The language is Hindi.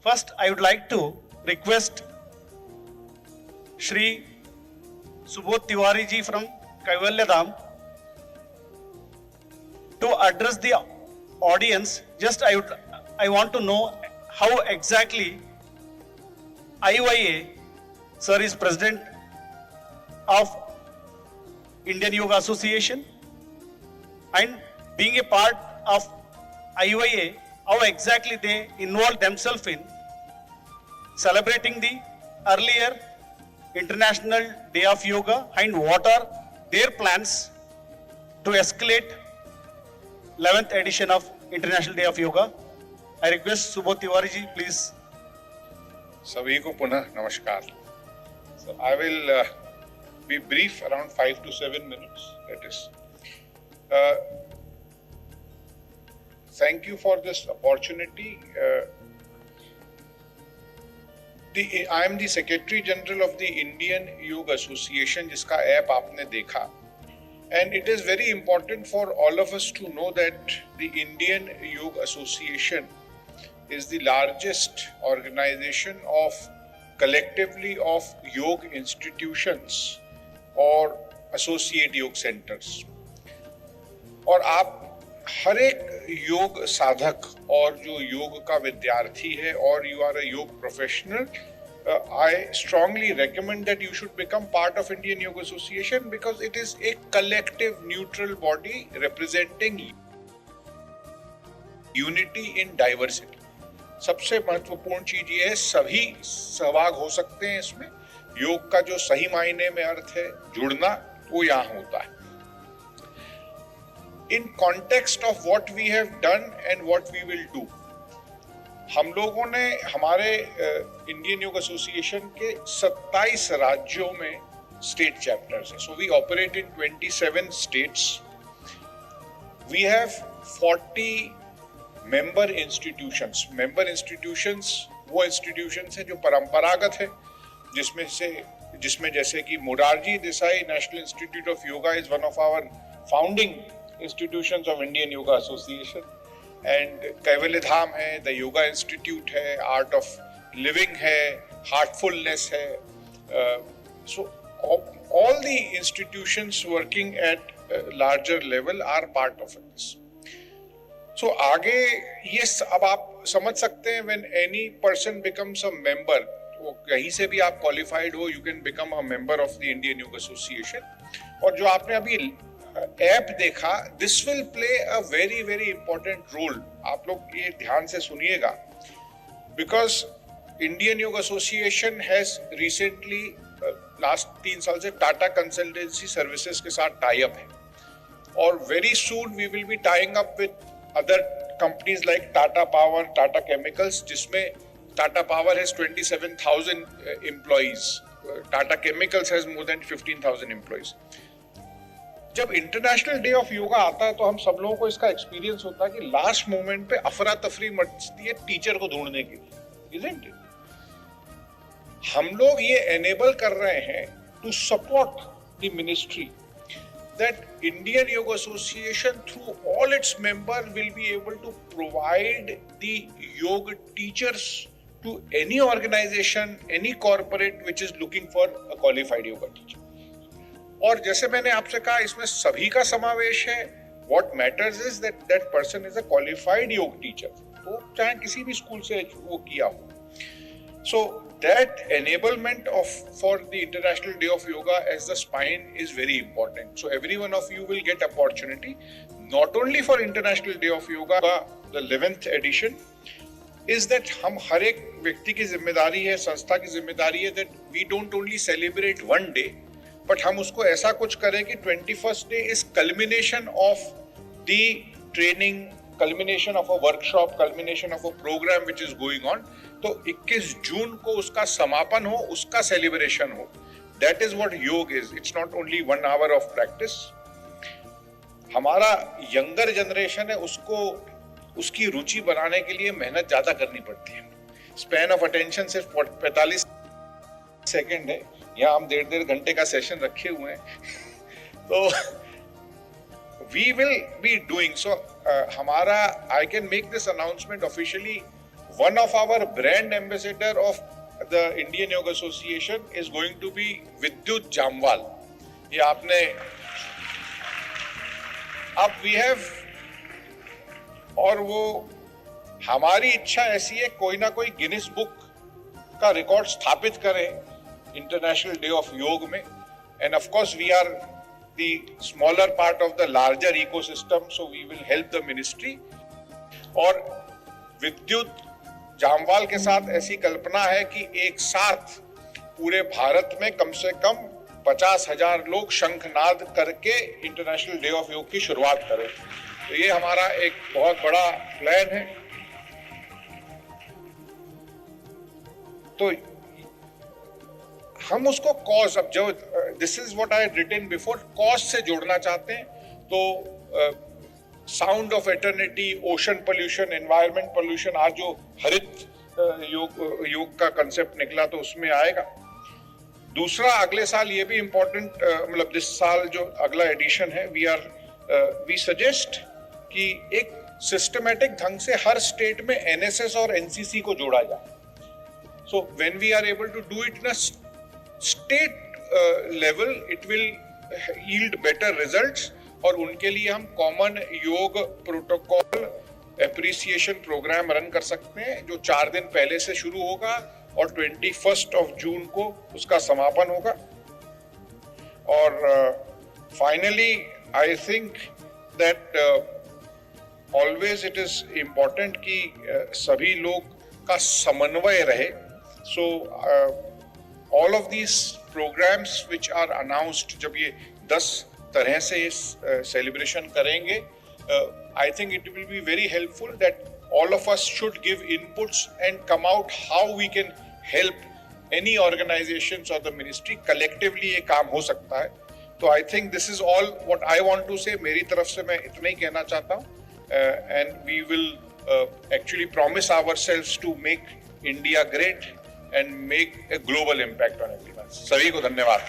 First, I would like to request Shri Subodh Tiwari ji from Kaivalya Dham to address the audience. Just I want to know how exactly IYA, sir, is president of Indian Yoga Association, and being a part of IYA, how exactly they involve themselves in celebrating the earlier International Day of Yoga, and what are their plans to escalate 11th edition of International Day of Yoga. I request Subodh Tiwari ji, please. सभी को पुनः नमस्कार. So I will be brief, around 5 to 7 minutes. That is. Thank you for this opportunity. I am the Secretary General of the Indian Yoga Association, जिसका ऐप आपने देखा. And it is very important for all of us to know that the Indian Yoga Association is the largest organization of collectively of yoga institutions or associate yoga centers. और आप हर एक योग साधक और जो योग का विद्यार्थी है और you are a yoga professional, I strongly recommend that you should become part of Indian Yoga Association because it is a collective neutral body representing unity in diversity. सबसे महत्वपूर्ण चीज ये है सभी सहभाग हो सकते हैं इसमें. योग का जो सही मायने में अर्थ है जुड़ना, वो यहाँ होता है. In context of what we have done and what we will do, हम लोगों ने हमारे इंडियन योग एसोसिएशन के 27 राज्यों में स्टेट चैप्टर्स हैं. So we operate in 27 states. We have 40 member institutions. Member institutions वो इंस्टीट्यूशंस हैं जो परंपरागत है, जिसमें जैसे कि Morarji Desai national institute of yoga is one of our founding institutions of Indian yoga association. And Kaivalya Dham है, द योगा इंस्टीट्यूट है, आर्ट ऑफ लिविंग है, हार्टफुलनेस है. So all the institutions working at larger level are part of this. So आगे ये अब आप समझ सकते हैं when any person becomes a member, वो कहीं से भी आप क्वालिफाइड हो, you can become a member of the Indian yoga Association. और जो आपने अभी ऐप देखा, this will play a very very important role. आप लोग ये ध्यान से सुनिएगा because Indian yoga Association has recently last 3 साल से टाटा कंसल्टेंसी सर्विसेज के साथ टाई अप है, और very soon we will be tying up with other companies like Tata Power, Tata Chemicals, जिसमें Tata Power has 27,000 employees, Tata Chemicals has more than 15,000 employees. जब इंटरनेशनल डे ऑफ योगा आता है तो हम सब लोगों को इसका एक्सपीरियंस होता है कि लास्ट मोमेंट पे अफरा तफरी मचती है टीचर को ढूंढने के लिए, isn't it? हम लोग ये एनेबल कर रहे हैं to support the ministry that Indian Yoga Association through all its members will be able to provide the yoga teachers to any organization, any corporate which is looking for a qualified yoga teacher. और जैसे मैंने आपसे कहा, इसमें सभी का समावेश है. What matters is that that person is a qualified yoga teacher. तो चाहे किसी भी स्कूल से वो किया हो. So that enablement for the International Day of Yoga as the spine is very important. So every one of you will get opportunity not only for International Day of Yoga, the 11th edition, is that हम हर एक व्यक्ति की जिम्मेदारी है, संस्था की जिम्मेदारी है that we don't only celebrate one day, but हम उसको ऐसा कुछ करें कि 21st day is culmination of the training, culmination of a workshop, culmination of a program which is going on. तो 21 जून को उसका समापन हो, उसका सेलिब्रेशन हो. That is what योग is. It's not only 1 hour of practice. हमारा यंगर जनरेशन है, उसको उसकी रुचि बनाने के लिए मेहनत ज्यादा करनी पड़ती है. स्पैन ऑफ अटेंशन सिर्फ 45 सेकेंड है. यहाँ हम 1.5 घंटे का सेशन रखे हुए हैं. तो we will be doing so. हमारा I can make this announcement officially. one of our brand ambassador of the Indian Yoga Association is going to be Vidyut Jamwal. ये आपने अब we have, और वो हमारी इच्छा ऐसी है कोई ना कोई गिनीज बुक का रिकॉर्ड स्थापित करें इंटरनेशनल डे ऑफ योग में. And of course we are the smaller part of the larger ecosystem, so we will help the ministry. और विद्युत जामवाल के साथ ऐसी कल्पना है कि एक साथ पूरे भारत में कम से कम 50,000 लोग शंखनाद करके इंटरनेशनल डे ऑफ योग की शुरुआत करें. तो ये हमारा एक बहुत बड़ा प्लान है. तो हम उसको कॉज, अब जो this is what I had written before, cause से जोड़ना चाहते हैं. तो sound of eternity, ocean pollution, environment pollution, आज जो हरित योग का कंसेप्ट निकला तो उसमें आएगा. दूसरा, अगले साल ये भी इंपॉर्टेंट, मतलब दिस साल जो अगला एडिशन है, वी सजेस्ट कि एक सिस्टमैटिक ढंग से हर स्टेट में एनएसएस और एनसीसी को जोड़ा जाए. So when we are able to do it in a state level, it will yield better results. और उनके लिए हम कॉमन योग प्रोटोकॉल एप्रिसिएशन प्रोग्राम रन कर सकते हैं, जो 4 दिन पहले से शुरू होगा और 21 जून को उसका समापन होगा. और finally I think that always it is important कि सभी लोग का समन्वय रहे. So all of these programs which are announced, जब ये 10 तरह से celebration करेंगे, I think it will be very helpful that all of us should give inputs and come out how we can help any organizations or the ministry. Collectively ये काम हो सकता है. तो I think this is all what I want to say. मेरी तरफ से मैं इतना ही कहना चाहता हूँ. And we will actually promise ourselves to make India great and make a global impact on everyone. सभी को धन्यवाद.